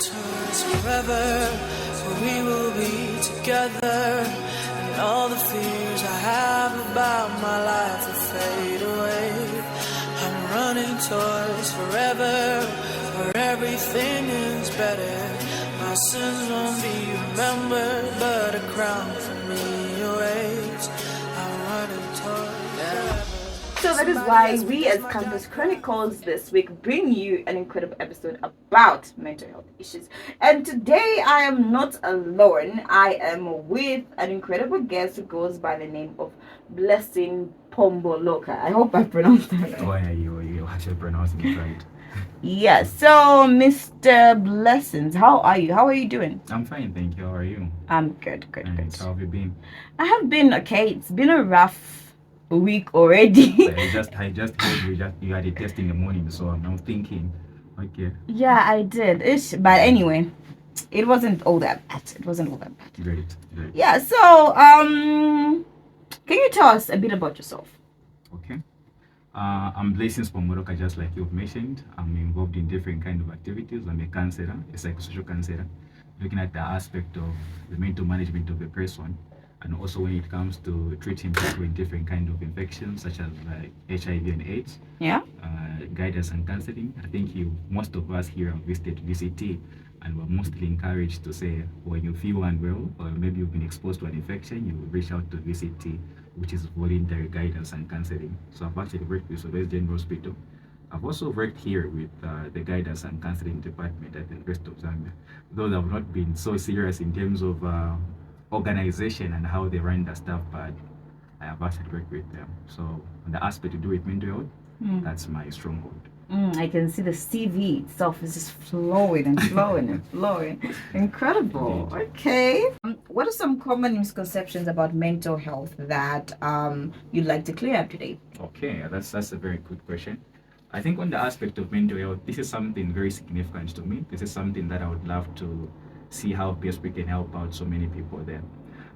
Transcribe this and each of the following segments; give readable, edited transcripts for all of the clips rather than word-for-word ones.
to us forever, where we will be together, and all the fears I have about my life will fade away. I'm running towards forever, where everything is better. My sins won't be remembered, but a crown for me awaits. I'm running towards forever. So that is why we as Campus Chronicles this week bring you an incredible episode about mental health issues. And today I am not alone. I am with an incredible guest who goes by the name of Blessing Pompoloka. I hope I pronounced that right. Oh yeah, you actually pronouncing it right. Yeah, so Mr. Blessings, how are you? How are you doing? I'm fine, thank you. How are you? I'm good. And how have you been? I have been okay. It's been a rough week already. I just heard you had a test in the morning, so I'm thinking, okay. Yeah, I did. But anyway, it wasn't all that bad. Great. Yeah, so can you tell us a bit about yourself? Okay. I'm Blessings Pompoloka, just like you've mentioned. I'm involved in different kind of activities. I'm a counselor, a psychosocial counselor, looking at the aspect of the mental management of a person, and also when it comes to treating people with different kind of infections such as HIV and AIDS. Yeah. Guidance and counseling. I think most of us here have visited VCT, and we're mostly encouraged to say when you feel unwell or maybe you've been exposed to an infection, you reach out to VCT, which is voluntary guidance and counseling. So I've actually worked with Southwest General Hospital. I've also worked here with the guidance and counseling department at the University of Zambia. Though I've not been so serious in terms of organization and how they run the stuff, but I have actually worked with them. So on the aspect to do with mental health, that's my stronghold. I can see the CV itself is just flowing and flowing. Incredible. Indeed. Okay. What are some common misconceptions about mental health that you'd like to clear up today? Okay, that's a very good question. I think on the aspect of mental health, this is something very significant to me. This is something that I would love to see how best we can help out so many people there.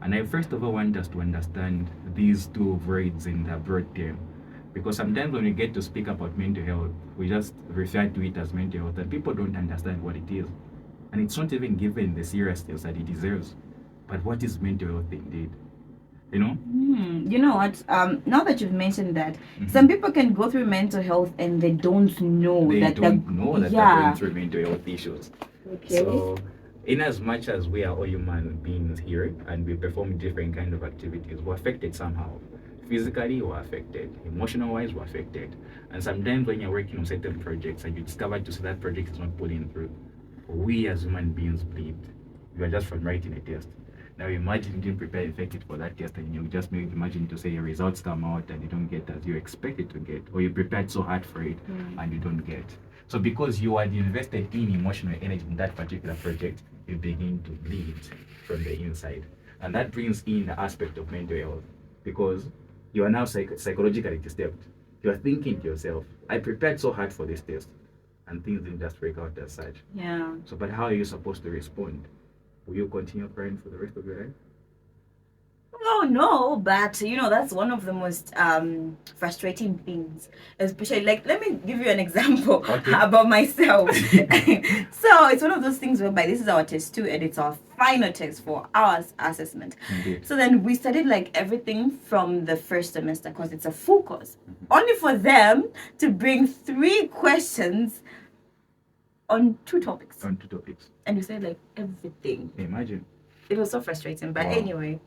And I first of all want us to understand these two words in the broad term. Because sometimes when we get to speak about mental health, we just refer to it as mental health, and people don't understand what it is. And it's not even given the seriousness that it deserves. But what is mental health indeed? You know? You know what? Now that you've mentioned that, some people can go through mental health and they don't know They that don't know that they're going through mental health issues. Okay. So, in as much as we are all human beings here and we perform different kind of activities, we're affected somehow. Physically, we're affected. Emotional-wise, we're affected. And sometimes when you're working on certain projects and you discover to see that project is not pulling through, we as human beings bleed. You are just from writing a test. Now imagine you didn't prepare effectively for that test, and you just imagine to say your results come out and you don't get as you expected to get, or you prepared so hard for it and you don't get. So because you had invested in emotional energy in that particular project, you begin to bleed from the inside. And that brings in the aspect of mental health, because you are now psychologically disturbed. You are thinking to yourself, I prepared so hard for this test, and things didn't just work out as such. Yeah. So, but how are you supposed to respond? Will you continue crying for the rest of your life? Oh no, but that's one of the most frustrating things, especially let me give you an example about myself. So it's one of those things whereby this is our test 2 and it's our final test for our assessment. Indeed. So then we studied everything from the first semester because it's a full course, only for them to bring 3 questions on 2 topics. And you said everything. Imagine. It was so frustrating, but Wow. anyway,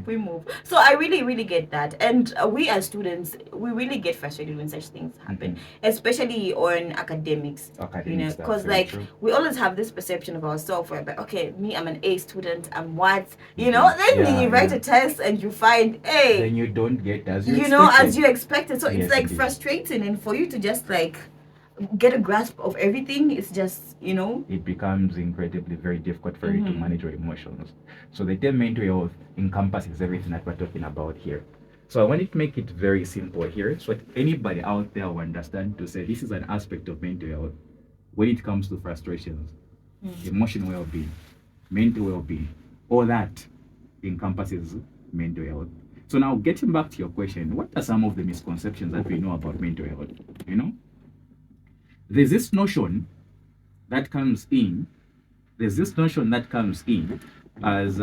we move. So I really get that, and we as students, we really get frustrated when such things happen, especially on academics. Because we always have this perception of ourselves where, okay, me, I'm an A student, I'm what, then you write a test and you find A. Then you don't get as you as you expected. So Yes, it's indeed. frustrating, and for you to just get a grasp of everything, it's just it becomes incredibly very difficult for you to manage your emotions. So the term mental health encompasses everything that we're talking about here. So I wanted to make it very simple here, so that anybody out there will understand to say this is an aspect of mental health when it comes to frustrations, emotional well-being, mental well-being, all that encompasses mental health. So now getting back to your question, what are some of the misconceptions that we know about mental health? There's this notion that comes in there's this notion that comes in as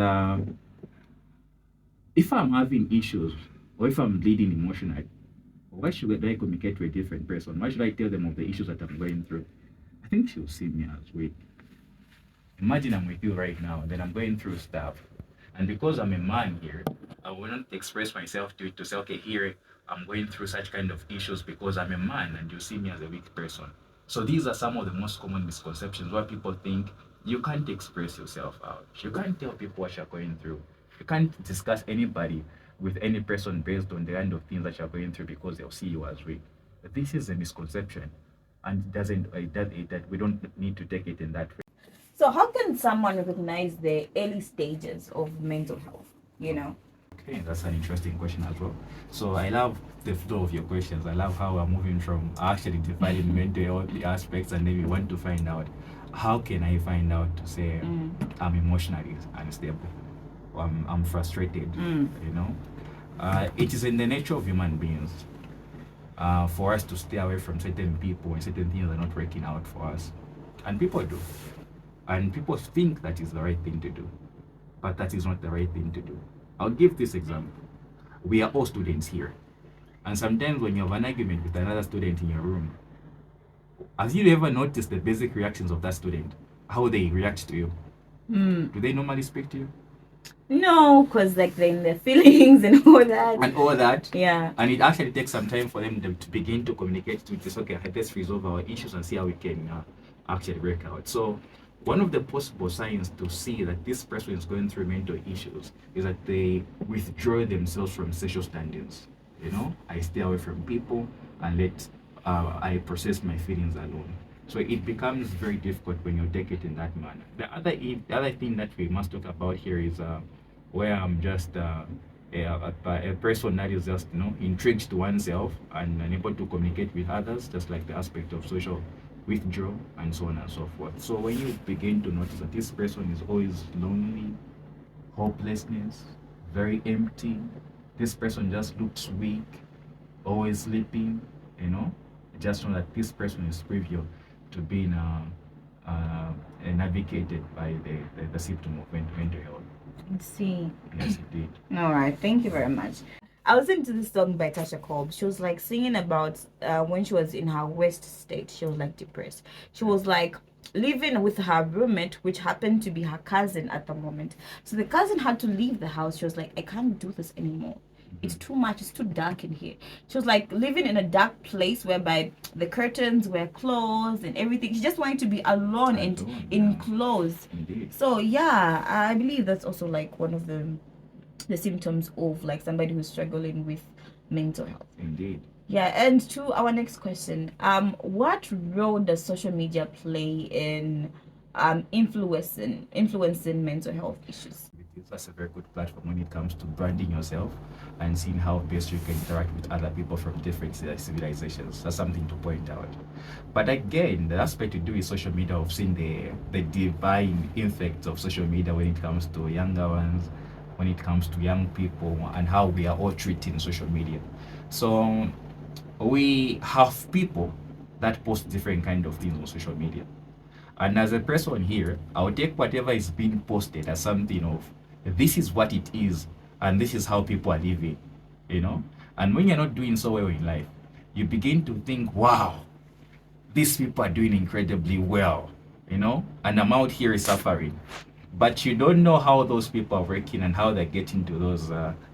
if I'm having issues or if I'm bleeding emotionally, why should I communicate to a different person? Why should I tell them of the issues that I'm going through? I think she'll see me as weak. Imagine I'm with you right now, then I'm going through stuff. And because I'm a man here, I will not express myself to say, okay, here I'm going through such kind of issues because I'm a man and you see me as a weak person. So these are some of the most common misconceptions where people think you can't express yourself out. You can't tell people what you're going through. You can't discuss anybody with any person based on the kind of things that you're going through because they'll see you as weak. But this is a misconception, and that we don't need to take it in that way. So how can someone recognize the early stages of mental health? Okay, that's an interesting question as well. So I love the flow of your questions. I love how we're moving from actually defining mental health aspects, and then we want to find out how can I find out to say I'm emotionally unstable, or I'm frustrated. It is in the nature of human beings for us to stay away from certain people and certain things are not working out for us, and people do. And people think that is the right thing to do, but that is not the right thing to do. I'll give this example. We are all students here. And sometimes when you have an argument with another student in your room, have you ever noticed the basic reactions of that student? How they react to you? Do they normally speak to you? No, because like they're in their feelings and all that. And all that. Yeah. And it actually takes some time for them to begin to communicate to this, okay, let's resolve our issues and see how we can actually work out. So one of the possible signs to see that this person is going through mental issues is that they withdraw themselves from social standings. I stay away from people and let I process my feelings alone. So it becomes very difficult when you take it in that manner. The other thing that we must talk about here is where I'm just a person that is just intrigued to oneself and unable to communicate with others, just like the aspect of social withdraw and so on and so forth. So when you begin to notice that this person is always lonely, hopelessness, very empty, this person just looks weak, always sleeping, just know that this person is privy to being navigated by the symptom of mental health. I see. Yes, indeed. All right, thank you very much. I was into this song by Tasha Cobb. She was like singing about when she was in her worst state. She was like depressed. She was like living with her roommate, which happened to be her cousin at the moment. So the cousin had to leave the house. She was like, I can't do this anymore. It's too much. It's too dark in here. She was like living in a dark place whereby the curtains were closed and everything. She just wanted to be alone and enclosed. Indeed. So yeah, I believe that's also like one of the symptoms of like somebody who's struggling with mental health. Indeed. Yeah, and to our next question, what role does social media play in influencing mental health issues? That's a very good platform when it comes to branding yourself and seeing how best you can interact with other people from different civilizations. That's something to point out. But again, the aspect to do with social media, of seeing the divine effects of social media when it comes to younger ones, when it comes to young people, and how we are all treating social media. So we have people that post different kind of things on social media. And as a person here, I'll take whatever is being posted as something of, this is what it is, and this is how people are living, And when you're not doing so well in life, you begin to think, wow, these people are doing incredibly well, and I'm out here suffering. But you don't know how those people are working and how they're getting to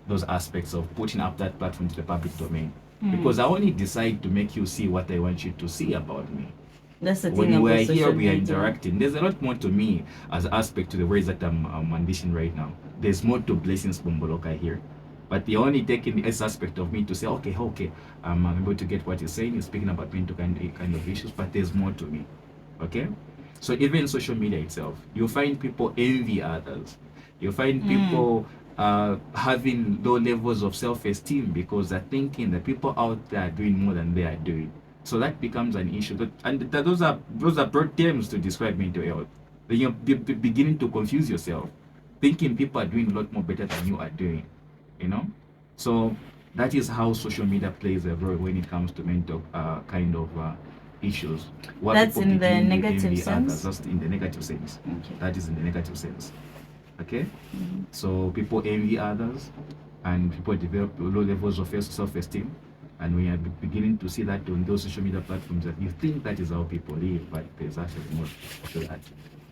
those aspects of putting up that platform to the public domain. Because I only decide to make you see what I want you to see about me. That's the thing. When we are about here, social we are media. interacting. There's a lot more to me as aspect to the ways that I'm auditioning right now. There's more to Blessings Pompoloka here. But they're only taking this aspect of me to say, okay, I'm able to get what he's saying. He's speaking about mental kind of issues, but there's more to me. Okay? So even social media itself, you find people envy others. You find people having low levels of self-esteem because they're thinking that people out there are doing more than they are doing. So that becomes an issue. Those are broad terms to describe mental health. Then you're beginning to confuse yourself, thinking people are doing a lot more better than you are doing. So that is how social media plays a role when it comes to mental issues. That's in the negative sense? That's in the negative sense. Okay. That is in the negative sense. Okay? So people envy others, and people develop low levels of self-esteem. And we are beginning to see that on those social media platforms, that you think that is how people live, but there's actually more to that.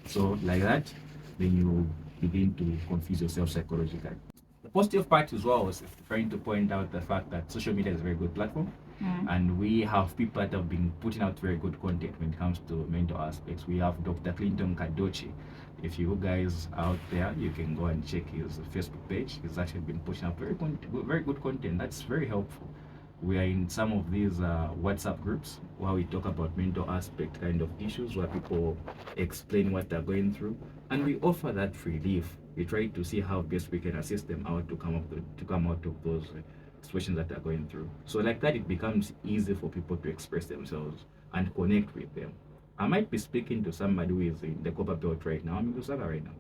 So like that, then you begin to confuse yourself psychologically. The positive part as well is trying to point out the fact that social media is a very good platform. And we have people that have been putting out very good content when it comes to mental aspects. We have Dr. Clinton Kadochi. If you guys are out there, you can go and check his Facebook page. He's actually been pushing out very good content. That's very helpful. We are in some of these WhatsApp groups where we talk about mental aspect kind of issues, where people explain what they're going through, and we offer that relief. We try to see how best we can assist them out to come out of those situations that they're going through. So like that, it becomes easy for people to express themselves and connect with them. I might be speaking to somebody who is in the copper belt right now. I'm in Lusaka right now.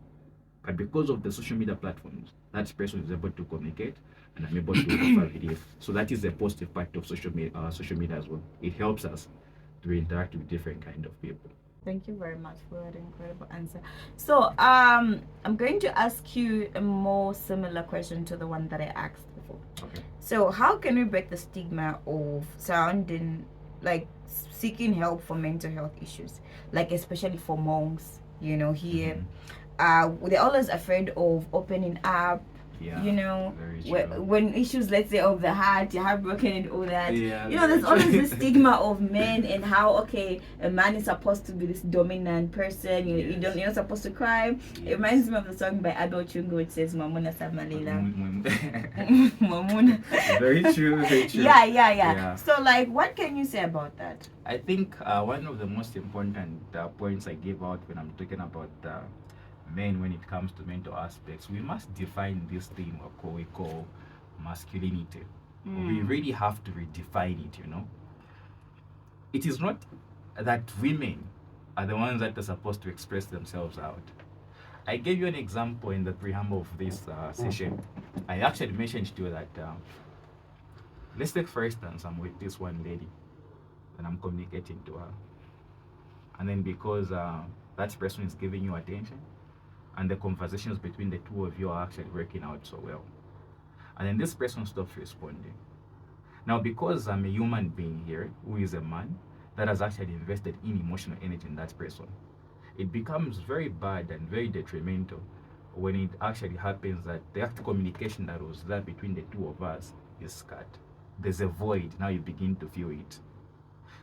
But because of the social media platforms, that person is able to communicate, and I'm able to offer relief. So that is the positive part of social media as well. It helps us to interact with different kind of people. Thank you very much for that incredible answer. So I'm going to ask you a more similar question to the one that I asked before. Okay. So how can we break the stigma of surrounding, like, seeking help for mental health issues, like especially for monks, here they're always afraid of opening up, when issues, let's say, of the heart, your heart broken and all that. There's always this stigma of men, and how, okay, a man is supposed to be this dominant person. You're not supposed to cry. It reminds me of the song by Adol Chungo, which says Mamuna Samalila. Mamuna. Very true, very true. Yeah. So, like, what can you say about that? I think one of the most important points I give out when I'm talking about men when it comes to mental aspects, we must define this thing we call masculinity. We really have to redefine it. It is not that women are the ones that are supposed to express themselves out. I gave you an example in the preamble of this session. I actually mentioned to you that let's take, for instance, I'm with this one lady and I'm communicating to her, and then because that person is giving you attention, and the conversations between the two of you are actually working out so well, and then this person stops responding. Now, because I'm a human being here who is a man that has actually invested in emotional energy in that person, it becomes very bad and very detrimental when it actually happens that the act communication that was there between the two of us is cut. There's a void. Now you begin to feel it.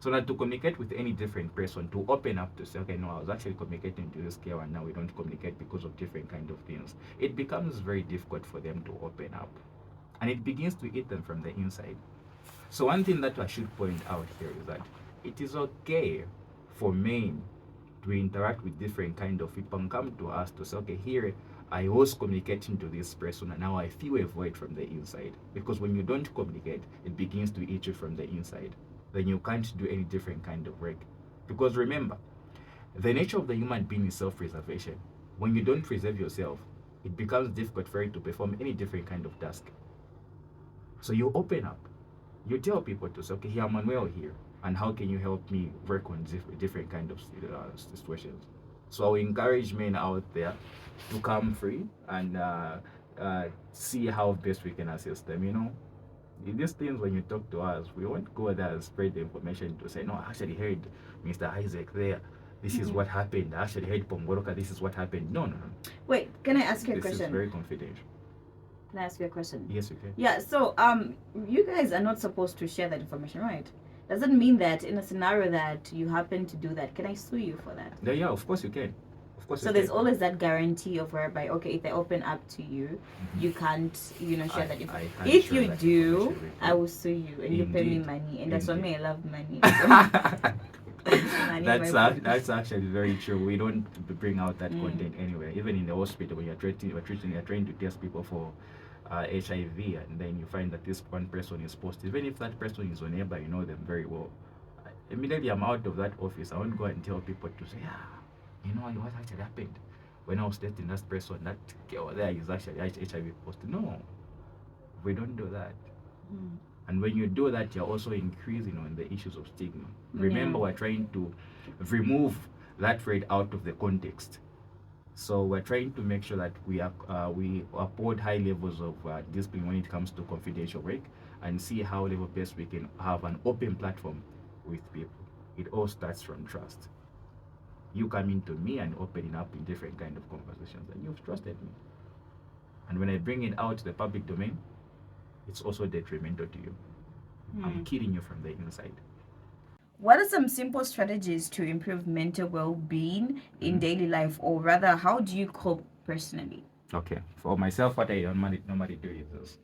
So that to communicate with any different person, to open up to say, okay, no, I was actually communicating to this girl and now we don't communicate because of different kind of things, it becomes very difficult for them to open up. And it begins to eat them from the inside. So one thing that I should point out here is that it is okay for men to interact with different kind of people and come to us to say, okay, here I was communicating to this person and now I feel a void from the inside. Because when you don't communicate, it begins to eat you from the inside. Then you can't do any different kind of work. Because remember, the nature of the human being is self-preservation. When you don't preserve yourself, it becomes difficult for you to perform any different kind of task. So you open up. You tell people to say, okay, here I'm unwell here, and how can you help me work on different kind of situations? So I encourage men out there to come free and see how best we can assist them. In these things, when you talk to us, we won't go there and spread the information to say, no, I actually heard Mr. Isaac there. This is what happened. I actually heard Pompoloka. This is what happened. No. Wait, can I ask you a question? This is very confidential. Can I ask you a question? Yes, you can. Yeah, so you guys are not supposed to share that information, right? Does it mean that in a scenario that you happen to do that, can I sue you for that? Yeah, of course you can. So there's always that guarantee of whereby, okay, if they open up to you, you can't, share that information. If you do, I will sue you and you pay me money, and that's why I love money. That's actually very true. We don't bring out that content anywhere. Even in the hospital, when you're trying to test people for HIV, and then you find that this one person is positive, even if that person is unable, you know them very well. Immediately I'm out of that office, I won't go and tell people to say, what actually happened when I was testing that person, that girl there is actually HIV positive. No, we don't do that. And when you do that, you're also increasing on the issues of stigma. Remember, we're trying to remove that word out of the context. So we're trying to make sure that we uphold high levels of discipline when it comes to confidential work, and see how level best we can have an open platform with people. It all starts from trust. You coming to me and opening up in different kind of conversations, and you've trusted me. And when I bring it out to the public domain, it's also detrimental to you. I'm killing you from the inside. What are some simple strategies to improve mental well-being in daily life, or rather, how do you cope personally? Okay, for myself, what I normally do is this.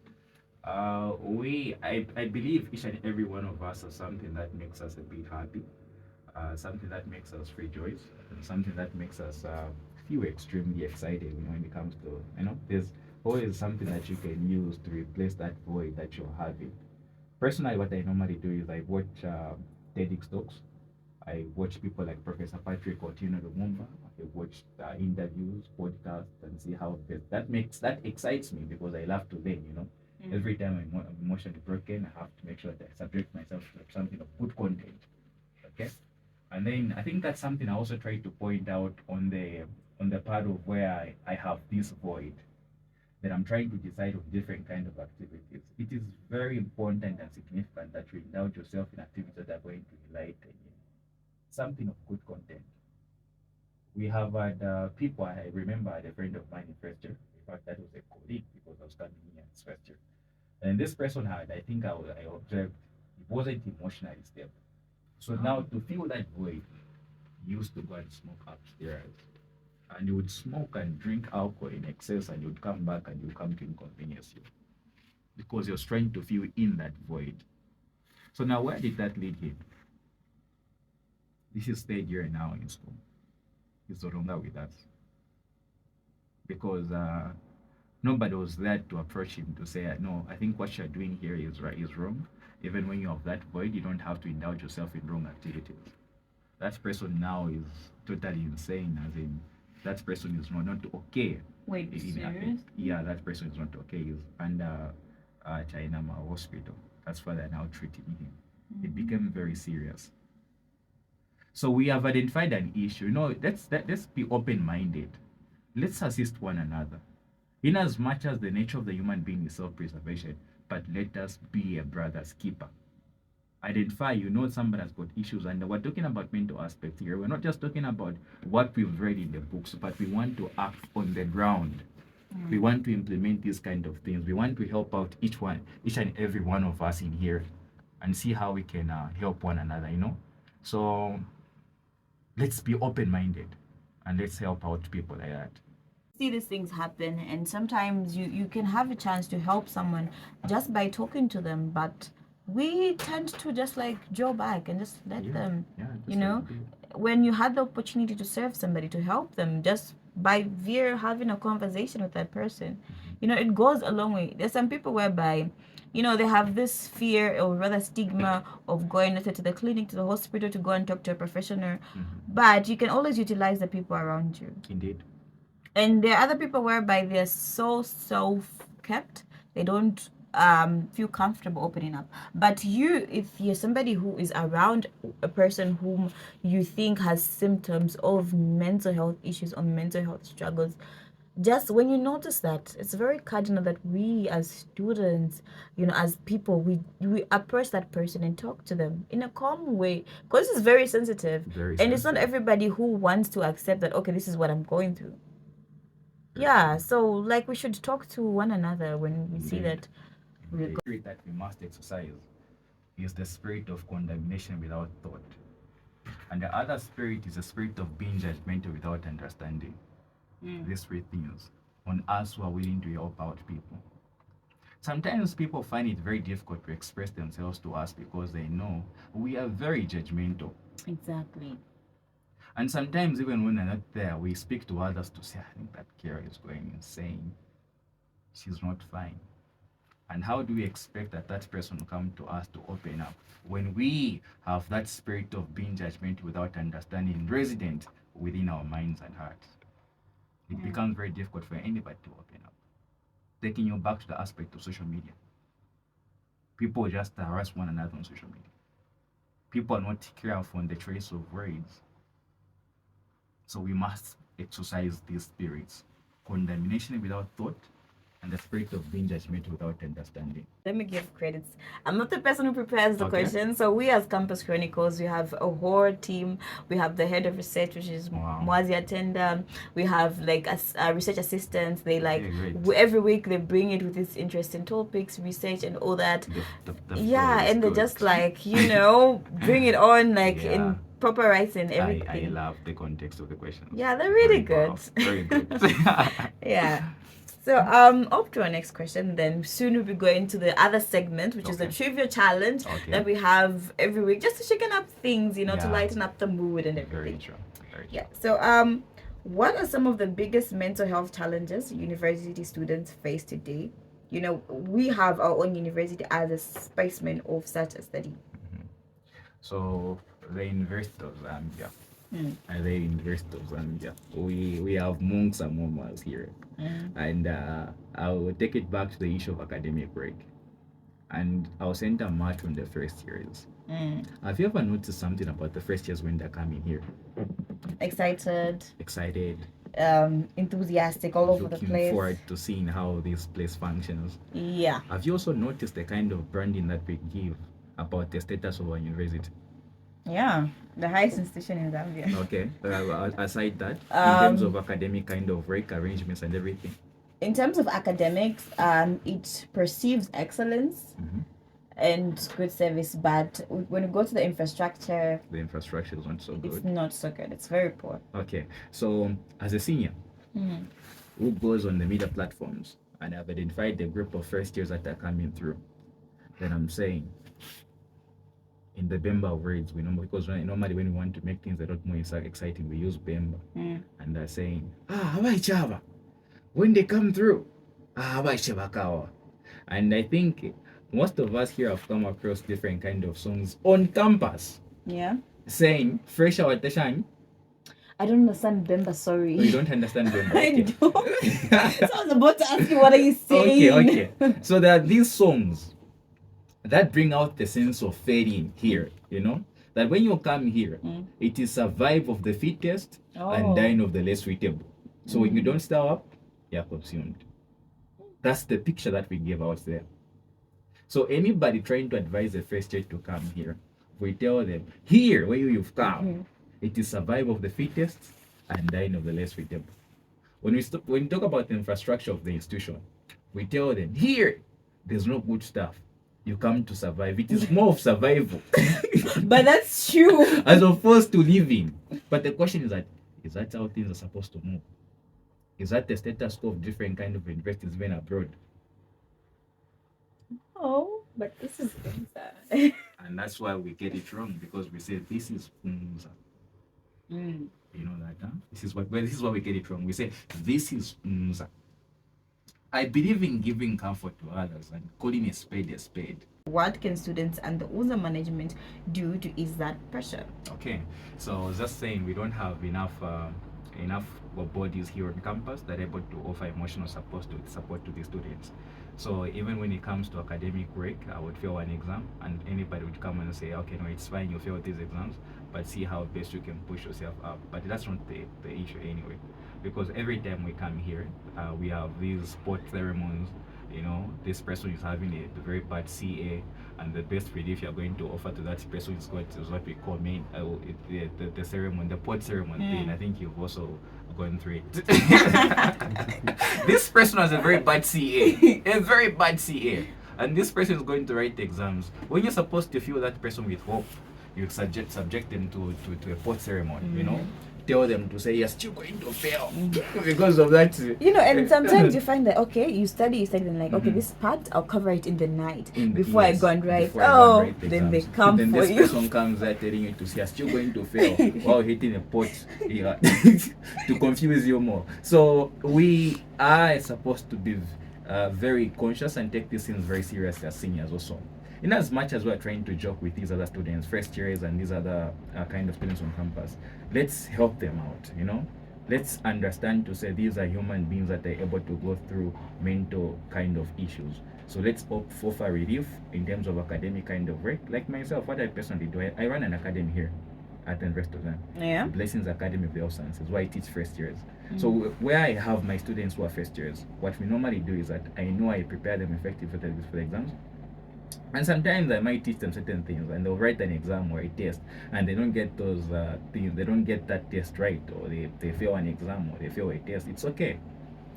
I believe each and every one of us has something that makes us a bit happy, something that makes us rejoice, and something that makes us feel extremely excited. When it comes to, there's always something that you can use to replace that void that you're having. Personally, what I normally do is I watch TEDx talks. I watch people like Professor Patrick or Tina Lumumba. I watch interviews, podcasts, and see how that excites me, because I love to learn. Every time I'm emotionally broken, I have to make sure that I subject myself to something of good content. Okay, and then I think that's something I also try to point out on the part of where I have this void, that I'm trying to decide on different kind of activities. It is very important and significant that you indulge yourself in activities that are going to delight you. Something of good content. We have had people, I remember I had a friend of mine in first year. In fact, that was a colleague, because I was coming here in first year. And this person had, I think I observed, he wasn't emotionally stable. So now to fill that void, he used to go and smoke upstairs. And he would smoke and drink alcohol in excess, and he would come back and he would come to inconvenience you, because he was trying to fill in that void. So now where did that lead him? This is third year now in school. He's no longer with us, because nobody was there to approach him to say, no, I think what you're doing here is wrong. Even when you have that void, you don't have to indulge yourself in wrong activities. That person now is totally insane, as in that person is not okay. Wait, serious? Yeah, that person is not okay. He's under China hospital. That's why they're now treating him. It became very serious. So we have identified an issue. Let's be open-minded. Let's assist one another. In as much as the nature of the human being is self-preservation, but let us be a brother's keeper. Identify, somebody has got issues, and we're talking about mental aspects here. We're not just talking about what we've read in the books, but we want to act on the ground. We want to implement these kind of things. We want to help out each and every one of us in here, and see how we can help one another, So let's be open-minded, and let's help out people like that. See these things happen, and sometimes you can have a chance to help someone just by talking to them, but we tend to just like draw back and just let them, when you had the opportunity to serve somebody, to help them, just by having a conversation with that person, it goes a long way. There's some people whereby they have this fear, or rather stigma, of going, let's say, to the clinic, to the hospital, to go and talk to a professional. But you can always utilize the people around you. Indeed. And there are other people whereby they're so self-kept, they don't feel comfortable opening up. But if you're somebody who is around a person whom you think has symptoms of mental health issues or mental health struggles, just when you notice that, it's very cardinal that we as students, as people, we approach that person and talk to them in a calm way, because it's very sensitive. It's not everybody who wants to accept that, okay, this is what I'm going through. Yeah, so like we should talk to one another when we see that. The spirit that we must exercise is the spirit of condemnation without thought. And the other spirit is the spirit of being judgmental without understanding. These three things on us who are willing to help out people. Sometimes people find it very difficult to express themselves to us, because they know we are very judgmental. Exactly. And sometimes even when they're not there, we speak to others to say, I think that Kira is going insane. She's not fine. And how do we expect that person will come to us to open up when we have that spirit of being judgmental without understanding resident within our minds and hearts? It becomes very difficult for anybody to open up. Taking you back to the aspect of social media. People just harass one another on social media. People are not careful on the choice of words. So we must exercise these spirits. Condemnation without thought, and the spirit of being judgmental without understanding. Let me give credits. I'm not the person who prepares the question. So we as Campus Chronicles, we have a whole team. We have the head of research, which is Mwazi Atenda. We have like research assistants. They like every week they bring it with these interesting topics, research and all that. And they just like, you know, bring it on like in proper writing, everything. I love the context of the questions. Yeah, they're really good. Very good. Yeah. So up to our next question, then soon we'll be going to the other segment, which is the trivia challenge that we have every week, just to shaken up things, you know, to lighten up the mood and everything. Very true. Yeah. So what are some of the biggest mental health challenges university students face today? You know, we have our own university as a specimen of such a study. So the University of Zambia. At the University of Zambia, we have monks and monks here. And I'll take it back to the issue of academic break. And I'll center much on the first years. Have you ever noticed something about the first years when they're coming here? Excited, enthusiastic, all over the place. Looking forward to seeing how this place functions. Yeah. Have you also noticed the kind of branding that we give about the status of our university? Yeah, the highest institution in Zambia. Okay. Aside that, in terms of academic kind of work arrangements and everything. In terms of academics, it perceives excellence and good service, but when you go to the infrastructure is not so good. It's not so good. It's very poor. Okay. So as a senior who goes on the media platforms and have identified the group of first years that are coming through, then I'm saying, in the Bemba words, we know, because normally when we want to make things a lot more exciting, we use Bemba. And they're saying, Chava, when they come through, Chavakawa. And I think most of us here have come across different kind of songs on campus. Yeah. Saying, fresh out the shine. I don't understand Bemba, sorry. Oh, you don't understand Bemba? I don't. So I was about to ask you, what are you saying? Okay. So there are these songs that bring out the sense of fading here, you know? That when you come here, it is survive of the fittest and dying of the less suitable. So when you don't stir up, you're consumed. That's the picture that we give out there. So anybody trying to advise a first year to come here, we tell them, here where you've come, it is survive of the fittest and dying of the less suitable. When we talk about the infrastructure of the institution, we tell them, here, there's no good stuff. You come to survive. It is more of survival. But that's true. As opposed to living. But the question is that how things are supposed to move? Is that the status quo of different kind of universities even abroad? Oh, but this is And that's why we get it wrong, because we say this is Unza. You know that, huh? This is why we get it wrong. We say this is Unza. I believe in giving comfort to others and calling a spade a spade. What can students and the UNZA management do to ease that pressure? Okay, so I was just saying we don't have enough bodies here on campus that are able to offer emotional support to the students. So even when it comes to academic work, I would fail an exam and anybody would come and say, okay, no, it's fine, you failed these exams, but see how best you can push yourself up. But that's not the issue anyway, because every time we come here, we have these sport ceremonies. You know, this person is having a very bad CA, and the best relief you're going to offer to that person is what we call the ceremony, the pot ceremony thing. I think you've also gone through it. This person has a very bad CA, and this person is going to write the exams. When you're supposed to fill that person with hope, you subject them to a pot ceremony, you know? Tell them to say you're still going to fail because of that. You know, and sometimes you find that, okay, you study and like, okay, this part, I'll cover it in the night before I go and write. Then they come then for this you. person comes there telling you to say you're still going to fail while hitting a pot to confuse you more. So we are supposed to be very conscious and take these things very seriously as seniors also. In as much as we're trying to joke with these other students, first years and these other kind of students on campus, let's help them out, you know? Let's understand to say these are human beings that are able to go through mental kind of issues. So let's offer relief in terms of academic kind of work. Like myself, what I personally do, I run an academy here at the University of Yeah. Blessings Academy of the Health Sciences, where I teach first years. So where I have my students who are first years, what we normally do is that I know I prepare them effectively for the exams. And sometimes I might teach them certain things, and they'll write an exam or a test, and they don't get those things. They don't get that test right, or they fail an exam or they fail a test. It's okay.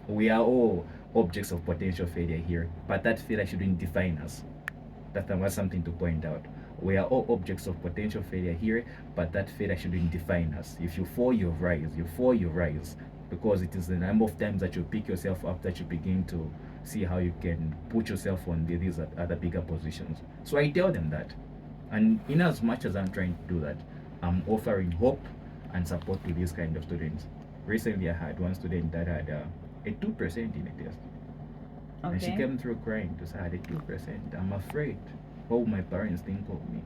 We are all objects of potential failure here, but that failure shouldn't define us. That was something to point out. We are all objects of potential failure here, but that failure shouldn't define us. If you fall, you rise. You fall, you rise. Because it is the number of times that you pick yourself up that you begin to see how you can put yourself on these other bigger positions. So I tell them that. And in as much as I'm trying to do that, I'm offering hope and support to these kind of students. Recently, I had one student that had a 2% in a test. Okay. And she came through crying to say I had a 2%. I'm afraid. What will my parents think of me?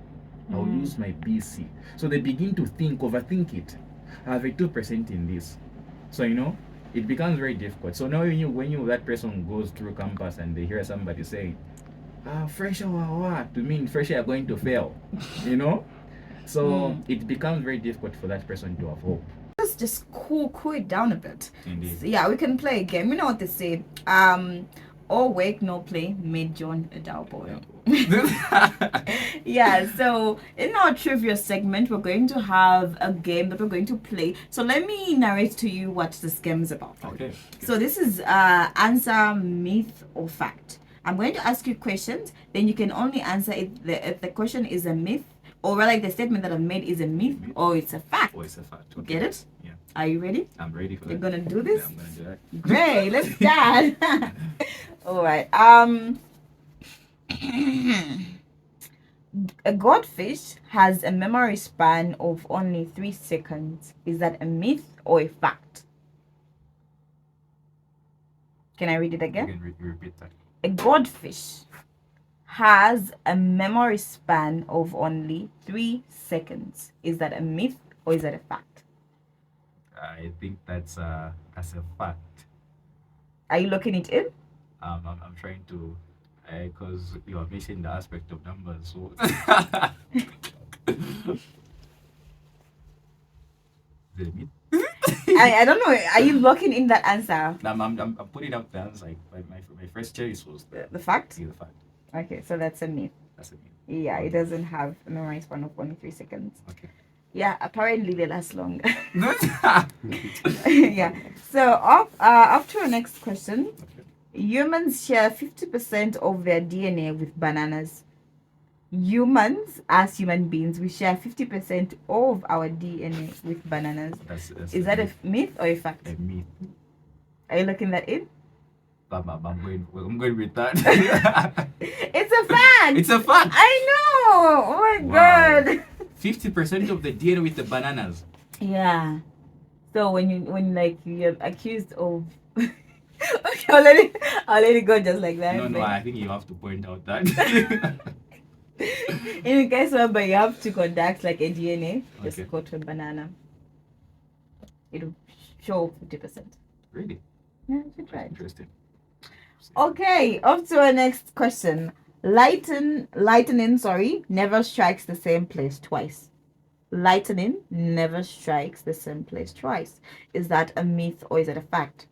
I'll lose my BC. So they begin to overthink it. I have a 2% in this. So it becomes very difficult. So now when that person goes through campus and they hear somebody saying, fresher what? To mean fresher are going to fail. So it becomes very difficult for that person to have hope. Let's just cool it down a bit. Indeed. So, yeah, we can play a game. You know what they say? All work, no play made John a dull boy. Yeah, so in our trivia segment, we're going to have a game that we're going to play. So let me narrate to you what this game is about. Okay. So this is answer myth or fact. I'm going to ask you questions, then you can only answer if the question is a myth, or rather the statement that I've made is a myth or it's a fact. Or it's a fact. Okay. Get it? Yeah. Are you ready? I'm ready for that. You're gonna do this? Yeah, I'm gonna do that. Great, let's start. All right. A goldfish has a memory span of only 3 seconds. Is that a myth or a fact? Can I read it again? You can repeat that. A goldfish has a memory span of only 3 seconds. Is that a myth or is that a fact? I think that's a fact. Are you looking it in? I'm trying to, because you are missing the aspect of numbers. So the myth? I don't know. Are you locking in that answer? I'm putting up the answer. Like my first choice was The fact? Yeah, the fact. Okay, so that's a myth. That's a myth. Yeah, it doesn't have a memory span of only 3 seconds. Okay. Yeah, apparently they last longer. Yeah. So up to our next question. Okay. Humans share 50% of their DNA with bananas. Humans, as human beings, we share 50% of our DNA with bananas. Is that a myth or a fact? A myth. Are you looking that in? I'm going with that. It's a fact. It's a fact. I know. Oh my God. 50% of the DNA with the bananas. Yeah. So when you're accused of okay, I'll let it go just like that. No, I think you have to point out that. In case whereby you have to conduct like a DNA, just Okay. go to a banana. It'll show 50%. Really? Yeah, you should try it. Interesting. Okay, up to our next question. Lightning, never strikes the same place twice. Lightning never strikes the same place twice. Is that a myth or is it a fact?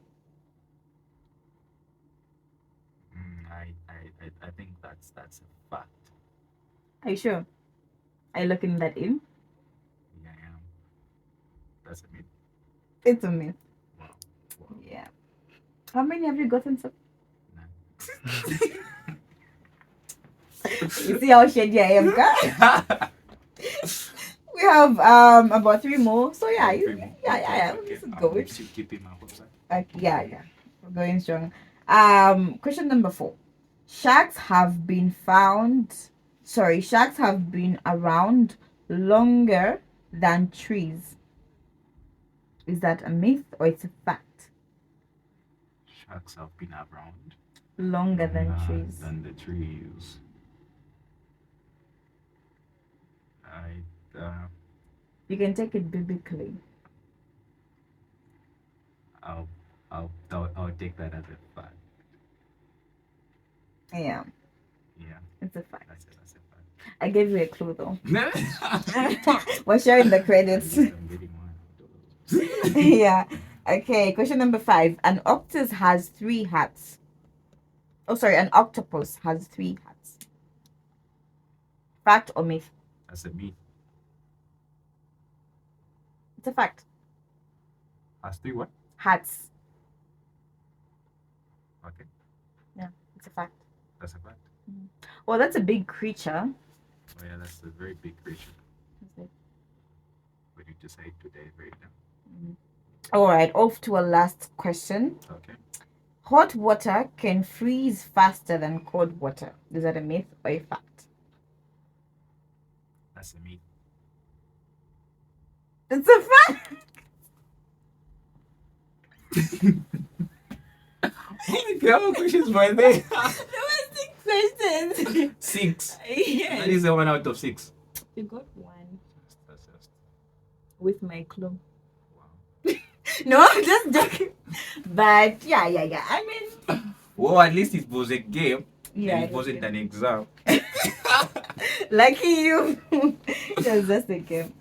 I think that's a fact. Are you sure? Are you looking that in? Yeah, I am. That's a myth. It's a myth. Wow. Yeah. How many have you gotten so? None. You see how shady I am, guys? We have about 3 more. So yeah, yeah. Okay. This is good. Still keeping my hopes up. Yeah. We're going strong. Question number 4. Sharks have been around longer than trees. Is that a myth or it's a fact? Sharks have been around Longer than trees. than the trees. You can take it biblically. I'll take that as a fact. Yeah, Yeah, it's a fact. that's a fact. I gave you a clue though. We're sharing the credits. I'm getting one. Yeah. Okay, question number 5. An octopus has 3 hats. Oh, sorry, an octopus has 3 hats. Fact or myth? That's a myth. It's a fact. Has 3 what? Hats. Okay, Yeah, it's a fact. that's a fact. Well, that's a big creature. Oh yeah, that's a very big creature. We need to say it today right now. All right, off to a last question. Okay. Hot water can freeze faster than cold water. Is that a myth or a fact? That's a myth. It's a fact. How many questions were there? There were 6 questions. 6. Yes. That is a 1 out of 6. You got 1 That's just, with my clue. wow. No, I'm just joking. But yeah. I mean, Well, at least it was a game. yeah, And it wasn't an exam. lucky you. It was just a game.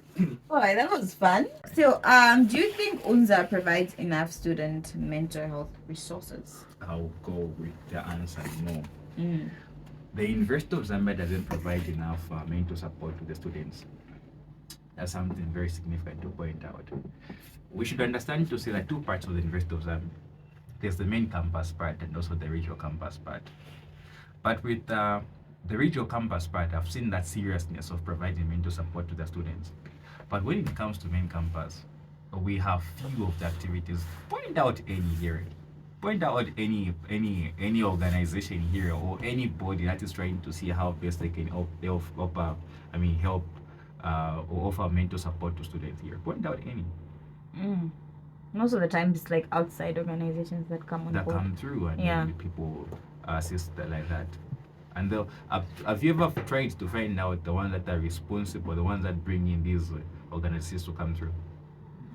Alright, that was fun. So, do you think UNZA provides enough student mental health resources? I'll go with the answer no. Mm. The University of Zambia doesn't provide enough mental support to the students. That's something very significant to point out. We should understand to say that 2 parts of the University of Zambia. There's the main campus part and also the regional campus part. But with the regional campus part, I've seen that seriousness of providing mental support to the students. But when it comes to main campus, we have few of the activities. Point out any here. Point out any organization here or anybody that is trying to see how best they can help or offer mental support to students here. Point out any. Most of the time, it's like outside organizations that come on That board. come through and Yeah. then people assist like that. And have you ever tried to find out the ones that are responsible, the ones that bring in these organizations to come through?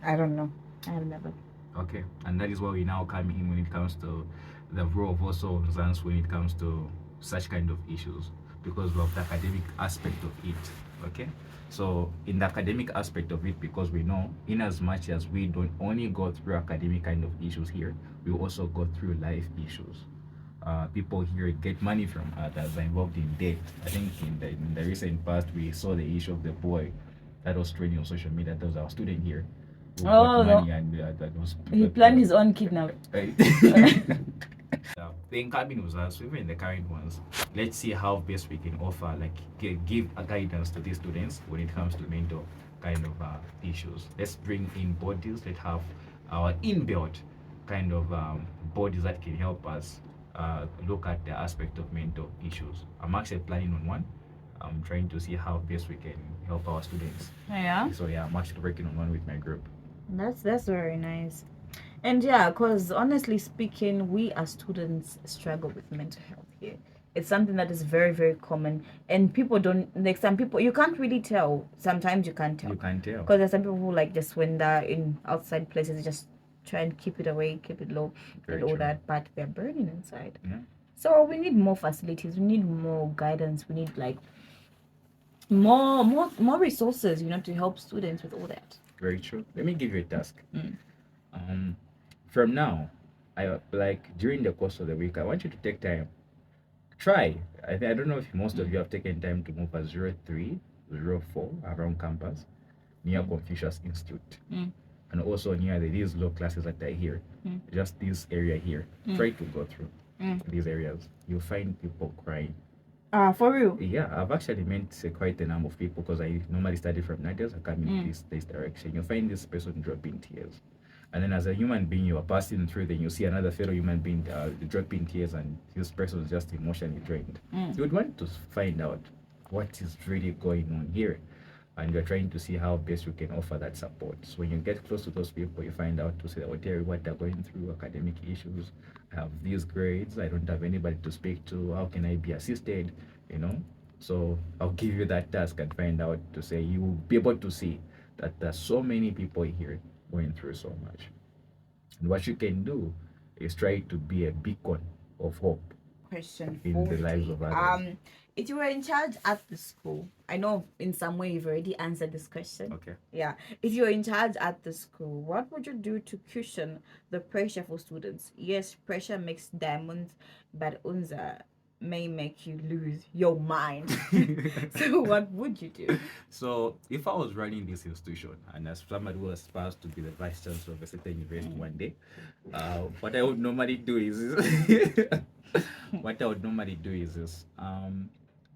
I don't know. I have never. Okay, and that is why we now come in when it comes to the role of also Zans when it comes to such kind of issues, because of the academic aspect of it. Okay, so in the academic aspect of it, because we know in as much as we don't only go through academic kind of issues here, we also go through life issues. People here get money from others, are involved in debt. I think in the recent past we saw the issue of the boy that was trending on social media. That was our student here who got money and that was He planned his own kidnap. right. The incoming was us, even the current ones. Let's see how best we can offer, like give a guidance to these students when it comes to mental kind of issues. Let's bring in bodies that have our inbuilt kind of bodies that can help us look at the aspect of mental issues. I'm actually planning on one. I'm trying to see how best we can help our students. Yeah. So yeah, I'm actually working on one with my group. That's very nice. And yeah, because honestly speaking, we as students struggle with mental health here. It's something that is very, very common. And people don't, like some people, you can't really tell. Sometimes you can't tell. You can't tell. Because there's some people who like just when they're in outside places, they just try and keep it away, keep it low, Very and all true. that, but they're burning inside. Yeah. So we need more facilities, we need more guidance, we need like more resources, to help students with all that. Very true. Let me give you a task. From now, I like during the course of the week, I want you to take time. Try. I don't know if most of you have taken time to move at 03, 04 around campus near Confucius Institute. And also near these low classes that are here. Just this area here. Try to go through these areas. You'll find people crying. For real? Yeah, I've actually met quite a number of people because I normally study from Nadia's. I come in this direction. You'll find this person dropping tears. And then as a human being, you are passing through, then you see another fellow human being dropping tears, and this person is just emotionally drained. You would want to find out what is really going on here. And you're trying to see how best you can offer that support. So when you get close to those people, you find out to say, oh, dear, what they're going through, academic issues. I have these grades. I don't have anybody to speak to. How can I be assisted? So I'll give you that task and find out to say you will be able to see that there's so many people here going through so much. And what you can do is try to be a beacon of hope. question in for the lives you. of others. If you were in charge at the school, I know in some way you've already answered this question. Okay. Yeah. If you're in charge at the school, what would you do to cushion the pressure for students? Yes, pressure makes diamonds, but unza may make you lose your mind. So what would you do? So if I was running this institution and as somebody who aspires to be the vice chancellor of a certain university one day, what I would normally do is what I would normally do is this.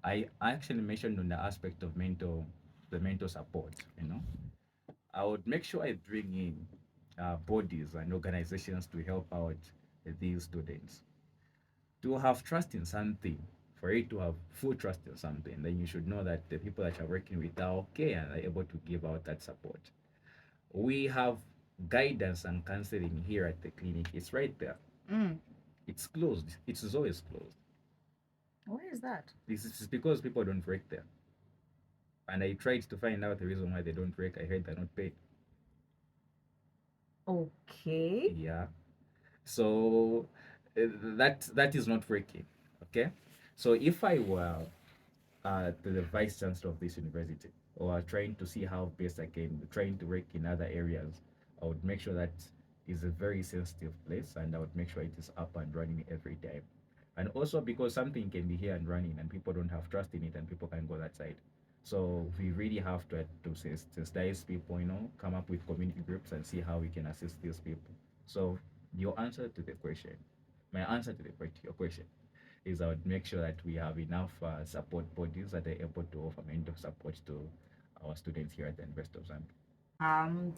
I actually mentioned on the aspect of the mental support. I would make sure I bring in bodies and organizations to help out these students. To have trust in something, for you to have full trust in something, then you should know that the people that you're working with are okay and are able to give out that support. We have guidance and counseling here at the clinic. It's right there. It's closed. It is always closed. Why is that? This is because people don't work there. And I tried to find out the reason why they don't work. I heard they're not paid. Okay. Yeah. So that is not working. Okay. So if I were the vice chancellor of this university, or trying to see how best I can trying to work in other areas, I would make sure that is a very sensitive place, and I would make sure it is up and running every time. And also because something can be here and running, and people don't have trust in it, and people can go that side. So we really have to sensitize people, come up with community groups and see how we can assist these people. So your answer to the question, my answer to your question is I would make sure that we have enough support bodies that are able to offer mental support to our students here at the University of Zambia.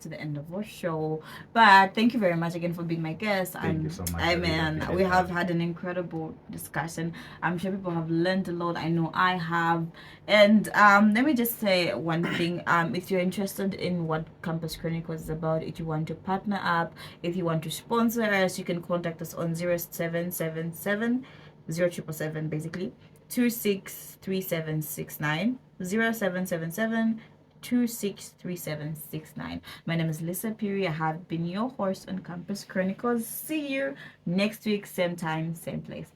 To the end of our show, but thank you very much again for being my guest. Thank you so much. I mean, we have had an incredible discussion. I'm sure people have learned a lot. I know I have. And let me just say one thing. If you're interested in what Campus Chronicles is about, if you want to partner up, if you want to sponsor us, you can contact us on 0777 0777 basically 263769 0777 263769. My name is Lisa Piri. I have been your host on Campus Chronicles. See you next week, same time, same place.